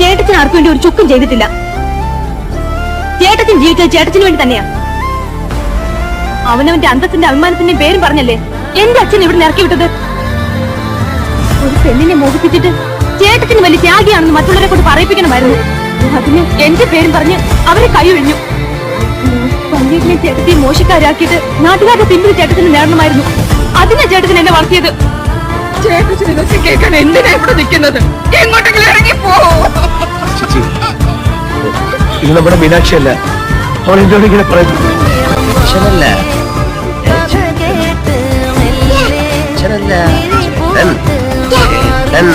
ചേട്ടത്തിന് ആർക്കും വേണ്ടി ഒരു ചുക്കും ചെയ്തിട്ടില്ല. ചേട്ടത്തിന് ജീവിച്ചത് ചേട്ടത്തിന് വേണ്ടി തന്നെയാ. അവനവന്റെ അന്തസ്സിന്റെ അഭിമാനത്തിന്റെ പേരും പറഞ്ഞല്ലേ എന്റെ അച്ഛൻ ഇവിടെ ഇറക്കി വിട്ടത്. ഒരു പെണ്ണിനെ മോഹിപ്പിച്ചിട്ട് ചേട്ടത്തിന് വലിയ ത്യാഗിയാണെന്ന് മറ്റുള്ളവരെ കൊണ്ട് പറയിപ്പിക്കണമായിരുന്നു. അതിന് എന്റെ പേരും പറഞ്ഞ് അവരെ കൈയൊഴിഞ്ഞു. പഞ്ചേട്ടിനെ ചേട്ടത്തെ മോശക്കാരാക്കിയിട്ട് നാട്ടുകാരുടെ പിന്നിൽ ചേട്ടത്തിന് നേടണമായിരുന്നു. അതിനാ ചേട്ടത്തിന് എന്നെ വളർത്തിയത്. ചേട്ടത്തിന് ഇതൊക്കെ കേൾക്കാൻ എന്തിനാ ഇവിടെ നിൽക്കുന്നത്? എങ്ങോട്ടെങ്കിലും ഇറങ്ങിപ്പോ. ഇത് നമ്മുടെ മീനാക്ഷി അല്ല. അവൾ എന്നോട് ഇങ്ങനെ പറയുന്നു. ചേട്ടൻ